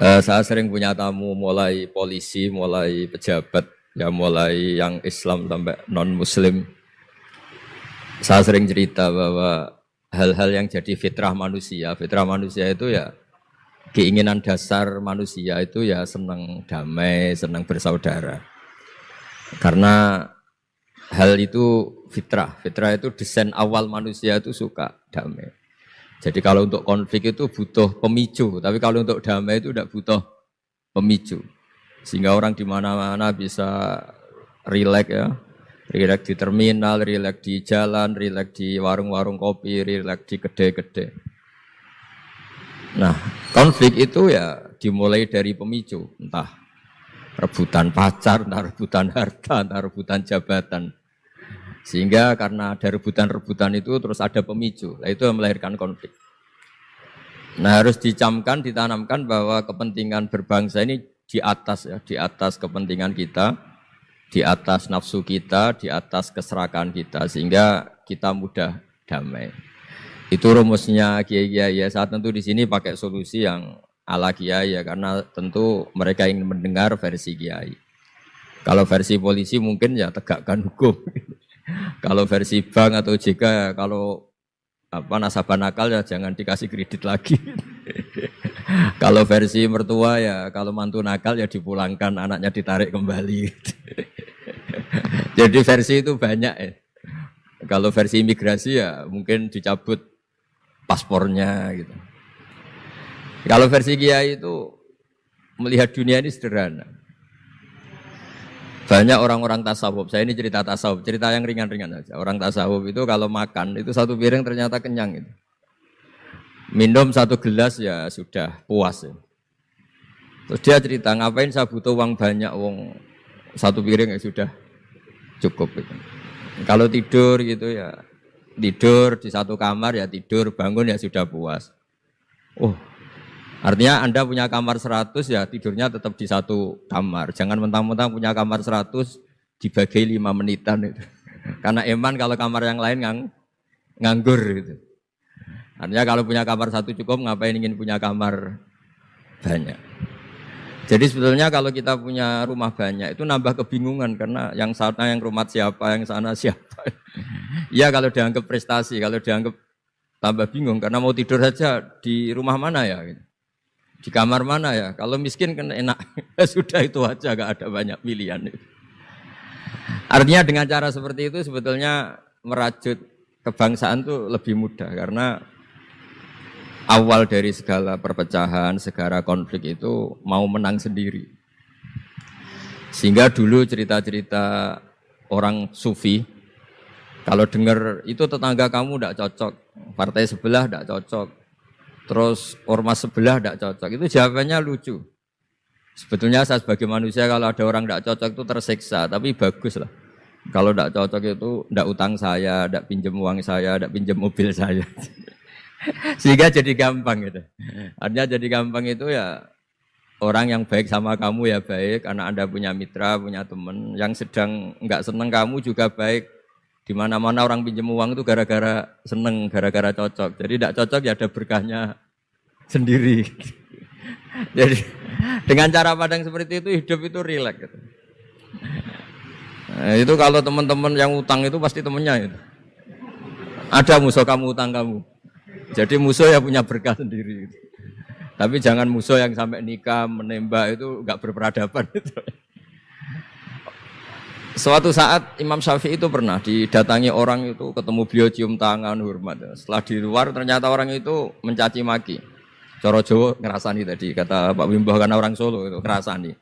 Saya sering punya tamu mulai polisi, mulai pejabat, ya mulai yang Islam sampai non-Muslim. Saya sering cerita bahwa hal-hal yang jadi fitrah manusia itu ya keinginan dasar manusia itu ya senang damai, senang bersaudara. Karena hal itu fitrah itu desain awal manusia itu suka damai. Jadi kalau untuk konflik itu butuh pemicu, tapi kalau untuk damai itu tidak butuh pemicu. Sehingga orang di mana-mana bisa rileks ya, rileks di terminal, rileks di jalan, rileks di warung-warung kopi, rileks di kedai-kedai. Nah, konflik itu ya dimulai dari pemicu, entah rebutan pacar, entah rebutan harta, entah rebutan jabatan. Sehingga karena ada rebutan-rebutan itu terus ada pemicu, nah, itu yang melahirkan konflik. Nah harus dicamkan, ditanamkan bahwa kepentingan berbangsa ini di atas ya, di atas kepentingan kita, di atas nafsu kita, di atas keserakahan kita, sehingga kita mudah damai. Itu rumusnya kiai-kiai ya. Saat tentu di sini pakai solusi yang ala kiai ya, karena tentu mereka ingin mendengar versi kiai. Kalau versi polisi mungkin ya tegakkan hukum. Kalau versi bank atau OJK ya, kalau nasabah nakal ya jangan dikasih kredit lagi. Kalau versi mertua ya kalau mantu nakal ya dipulangkan, anaknya ditarik kembali. Jadi versi itu banyak ya. Kalau versi imigrasi ya mungkin dicabut paspornya gitu. Kalau versi kiai itu melihat dunia ini sederhana. Banyak orang-orang tasawuf, saya ini cerita tasawuf, cerita yang ringan-ringan saja. Orang tasawuf itu kalau makan, itu satu piring ternyata kenyang. Gitu. Minum satu gelas ya sudah puas. Ya. Terus dia cerita, ngapain saya butuh uang banyak, uang satu piring ya sudah cukup. Gitu. Kalau tidur gitu ya, tidur di satu kamar ya tidur, bangun ya sudah puas. Oh, artinya Anda punya kamar 100 ya tidurnya tetap di satu kamar. Jangan mentang-mentang punya kamar 100 dibagi 5 menitan itu. Karena eman kalau kamar yang lain nganggur gitu. Artinya kalau punya kamar satu cukup, ngapain ingin punya kamar banyak. Jadi sebetulnya kalau kita punya rumah banyak itu nambah kebingungan karena yang sana yang rumah siapa, yang sana siapa. Ya kalau dianggap prestasi, kalau dianggap tambah bingung karena mau tidur saja di rumah mana ya gitu. Di kamar mana ya? Kalau miskin kan enak. Sudah itu aja, gak ada banyak pilihan. Artinya dengan cara seperti itu sebetulnya merajut kebangsaan itu lebih mudah. Karena awal dari segala perpecahan, segala konflik itu mau menang sendiri. Sehingga dulu cerita-cerita orang sufi, kalau dengar itu tetangga kamu tidak cocok, partai sebelah tidak cocok, terus ormas sebelah tidak cocok, itu jawabannya lucu. Sebetulnya saya sebagai manusia kalau ada orang tidak cocok itu tersiksa, tapi bagus lah. Kalau tidak cocok itu tidak utang saya, tidak pinjam uang saya, tidak pinjam mobil saya. Sehingga jadi gampang gitu. Artinya jadi gampang itu ya orang yang baik sama kamu ya baik, karena Anda punya mitra, punya teman. Yang sedang nggak seneng kamu juga baik. Di mana-mana orang pinjam uang itu gara-gara seneng, gara-gara cocok. Jadi tidak cocok ya ada berkahnya sendiri. Jadi dengan cara pandang seperti itu hidup itu rileks. Gitu. Nah, itu kalau teman-teman yang utang itu pasti temennya itu. Ada musuh kamu utang kamu. Jadi musuh ya punya berkah sendiri. Gitu. Tapi jangan musuh yang sampai nikah menembak itu nggak berperadaban. Gitu. Suatu saat Imam Syafi'i itu pernah didatangi orang itu, ketemu beliau cium tangan, hormat. Setelah di luar ternyata orang itu mencaci maki. Coro Jawa ngerasani tadi, kata Pak Wimbo karena orang Solo itu ngerasani.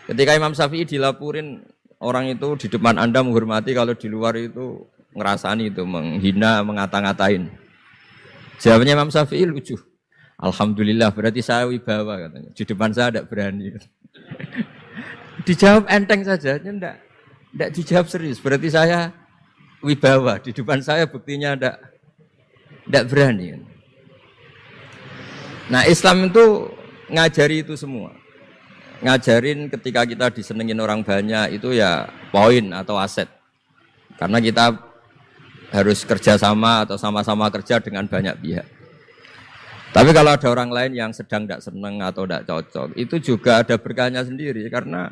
Ketika Imam Syafi'i dilaporin, orang itu di depan Anda menghormati, kalau di luar itu ngerasani itu, menghina, ngata-ngatain. Jawabnya Imam Syafi'i lucu. Alhamdulillah, berarti saya wibawa katanya. Di depan saya tidak berani. Dijawab enteng saja, enggak. Tidak dijawab serius, berarti saya wibawa, di depan saya buktinya tidak berani. Nah Islam itu ngajari itu semua. Ngajarin ketika kita disenengin orang banyak itu ya poin atau aset. Karena kita harus kerjasama atau sama-sama kerja dengan banyak pihak. Tapi kalau ada orang lain yang sedang tidak senang atau tidak cocok, itu juga ada berkahnya sendiri karena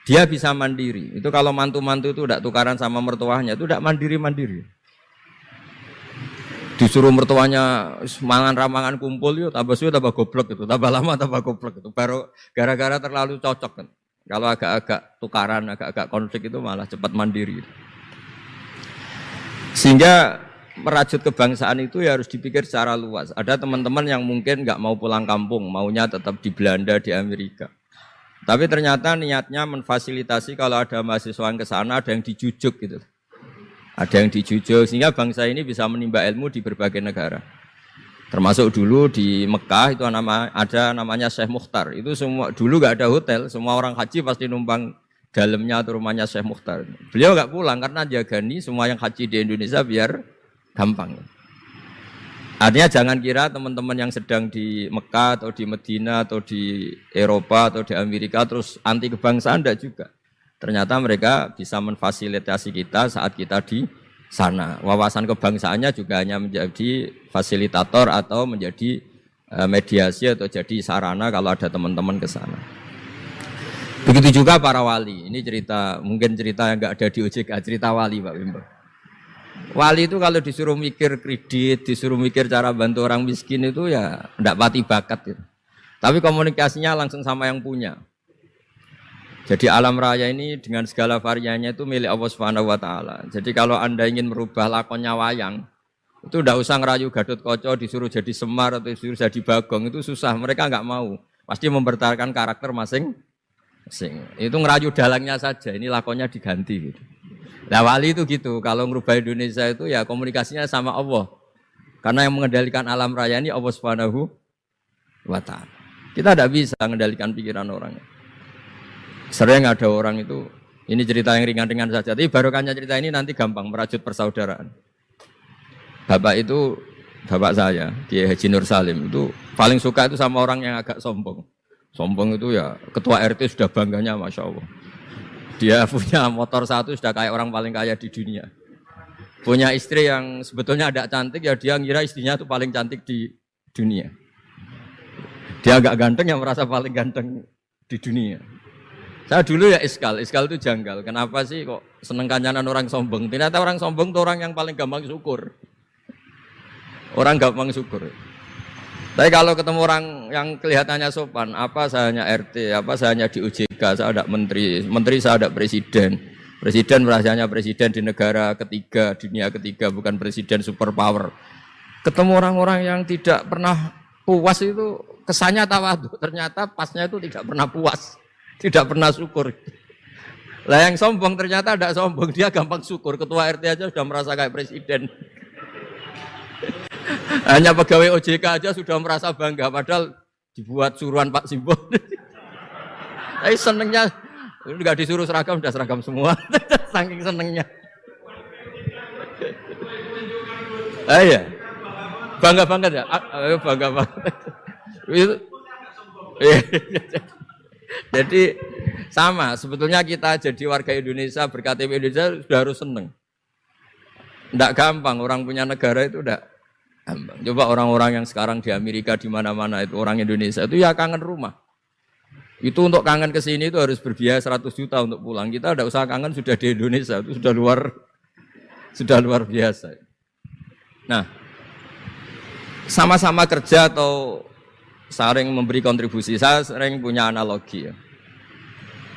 dia bisa mandiri. Itu kalau mantu-mantu itu tidak tukaran sama mertuanya, itu tidak mandiri-mandiri. Disuruh mertuanya mangan ramangan kumpul yuk, tambah suwe tambah goblok itu, tambah lama tambah goblok itu. Baru gara-gara terlalu cocok kan. Kalau agak-agak tukaran, agak-agak konflik itu malah cepat mandiri. Sehingga merajut kebangsaan itu ya harus dipikir secara luas. Ada teman-teman yang mungkin nggak mau pulang kampung, maunya tetap di Belanda, di Amerika. Tapi ternyata niatnya memfasilitasi kalau ada mahasiswa yang ke sana, ada yang dijujuk gitu. Ada yang dijujuk sehingga bangsa ini bisa menimba ilmu di berbagai negara. Termasuk dulu di Mekah itu ada namanya Syekh Mukhtar. Itu semua dulu nggak ada hotel, semua orang haji pasti numpang dalamnya atau rumahnya Syekh Mukhtar. Beliau nggak pulang karena jagani semua yang haji di Indonesia biar gampang. Artinya jangan kira teman-teman yang sedang di Mekah atau di Medina atau di Eropa atau di Amerika terus anti kebangsaan, enggak juga. Ternyata mereka bisa memfasilitasi kita saat kita di sana. Wawasan kebangsaannya juga hanya menjadi fasilitator atau menjadi mediasi atau jadi sarana kalau ada teman-teman ke sana. Begitu juga para wali. Ini cerita, mungkin cerita yang enggak ada di OJK, cerita wali Pak Wimbo. Wali itu kalau disuruh mikir kredit, disuruh mikir cara bantu orang miskin itu ya enggak pati bakat gitu. Tapi komunikasinya langsung sama yang punya. Jadi alam raya ini dengan segala variannya itu milik Allah Subhanahu wa taala. Jadi kalau Anda ingin merubah lakonnya wayang, itu enggak usah ngerayu Gatot Kaca disuruh jadi Semar atau disuruh jadi Bagong, itu susah, mereka enggak mau. Pasti mempertahankan karakter masing-masing. Itu ngerayu dalangnya saja, ini lakonnya diganti gitu. Nah wali itu gitu, kalau merubah Indonesia itu ya komunikasinya sama Allah. Karena yang mengendalikan alam raya ini Allah Subhanahu wa taala. Kita tidak bisa mengendalikan pikiran orang. Sering ada orang itu, ini cerita yang ringan-ringan saja, tapi barokahnya cerita ini nanti gampang merajut persaudaraan. Bapak itu, bapak saya, Kiai Haji Nur Salim, itu paling suka itu sama orang yang agak sombong. Sombong itu ya, ketua RT sudah bangganya Masya Allah. Dia punya motor satu, sudah kayak orang paling kaya di dunia. Punya istri yang sebetulnya ada cantik, ya dia ngira istrinya itu paling cantik di dunia. Dia agak ganteng, yang merasa paling ganteng di dunia. Saya dulu ya iskal itu janggal. Kenapa sih kok seneng kancanan orang sombong? Ternyata orang sombong itu orang yang paling gampang syukur. Orang gampang syukur. Tapi kalau ketemu orang yang kelihatannya sopan, apa saya hanya RT, apa saya hanya di OJK, saya ada menteri saya ada presiden. Presiden merasanya presiden di negara ketiga, dunia ketiga, bukan presiden superpower. Ketemu orang-orang yang tidak pernah puas itu kesannya tawadhu, ternyata pasnya itu tidak pernah puas. Tidak pernah syukur. Lah yang sombong ternyata tidak sombong, dia gampang syukur. Ketua RT aja sudah merasa kayak presiden. Hanya pegawai OJK aja sudah merasa bangga, padahal dibuat suruhan Pak Simbol. Tapi senengnya, nggak disuruh seragam, sudah seragam semua. Saking senengnya. Iya, bangga banget ya, bangga banget. Itu. Jadi sama, sebetulnya kita jadi warga Indonesia, berKTP Indonesia sudah harus seneng. Tidak gampang, orang punya negara itu tidak gampang. Coba orang-orang yang sekarang di Amerika, di mana-mana itu orang Indonesia itu ya kangen rumah. Itu untuk kangen ke sini itu harus berbiaya 100 juta untuk pulang. Kita tidak usah kangen, sudah di Indonesia, itu sudah luar biasa. Nah, sama-sama kerja atau sering memberi kontribusi. Saya sering punya analogi ya.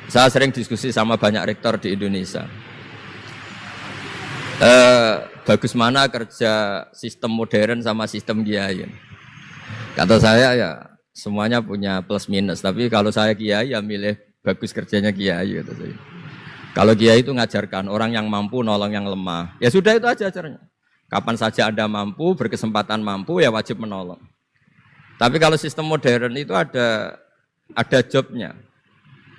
Saya sering diskusi sama banyak rektor di Indonesia. Bagus mana kerja sistem modern sama sistem kiai. Kata saya ya semuanya punya plus minus. Tapi kalau saya kiai ya milih bagus kerjanya kiai. Gitu saya. Kalau kiai itu ngajarkan orang yang mampu nolong yang lemah. Ya sudah itu aja ajarnya. Kapan saja Anda mampu, berkesempatan mampu ya wajib menolong. Tapi kalau sistem modern itu ada jobnya.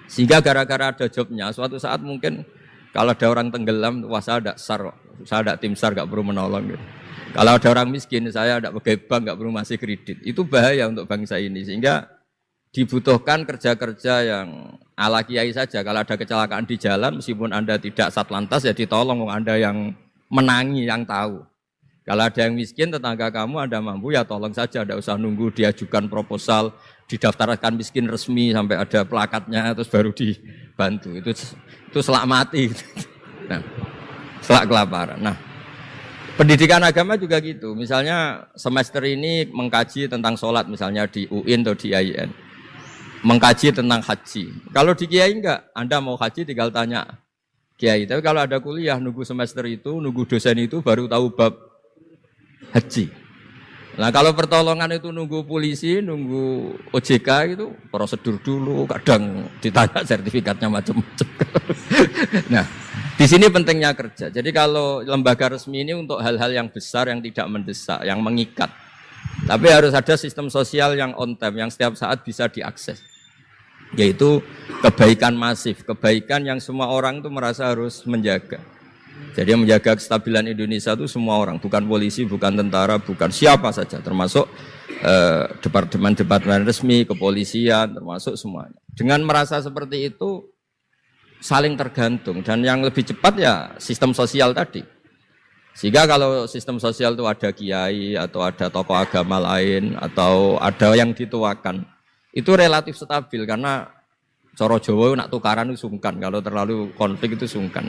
Sehingga gara-gara ada jobnya, suatu saat mungkin kalau ada orang tenggelam, wah saya ada SAR, saya ada tim SAR, gak perlu menolong. Gitu. Kalau ada orang miskin, saya ada pegawai bank, gak perlu masih kredit. Itu bahaya untuk bangsa ini. Sehingga dibutuhkan kerja-kerja yang ala kiai saja. Kalau ada kecelakaan di jalan, meskipun Anda tidak satlantas, ya ditolong Anda yang menangi, yang tahu. Kalau ada yang miskin, tetangga kamu Anda mampu ya tolong saja, tidak usah nunggu diajukan proposal, didaftarkan miskin resmi sampai ada plakatnya terus baru dibantu. Itu selak mati. Nah, selak kelaparan. Nah, pendidikan agama juga gitu. Misalnya semester ini mengkaji tentang sholat misalnya di UIN atau di IAIN. Mengkaji tentang haji. Kalau di Kiai enggak, Anda mau haji tinggal tanya Kiai. Tapi kalau ada kuliah nunggu semester itu, nunggu dosen itu baru tahu bab haji. Nah kalau pertolongan itu nunggu polisi, nunggu OJK itu prosedur dulu, kadang ditanya sertifikatnya macam-macam. Nah di sini pentingnya kerja. Jadi kalau lembaga resmi ini untuk hal-hal yang besar, yang tidak mendesak, yang mengikat. Tapi harus ada sistem sosial yang on time, yang setiap saat bisa diakses. Yaitu kebaikan masif, kebaikan yang semua orang itu merasa harus menjaga. Jadi yang menjaga kestabilan Indonesia itu semua orang, bukan polisi, bukan tentara, bukan siapa saja, termasuk departemen-departemen resmi, kepolisian, termasuk semuanya. Dengan merasa seperti itu, saling tergantung, dan yang lebih cepat ya sistem sosial tadi. Sehingga kalau sistem sosial itu ada kiai, atau ada tokoh agama lain, atau ada yang dituakan, itu relatif stabil, karena coro Jawa nak tukaran itu sungkan, kalau terlalu konflik itu sungkan.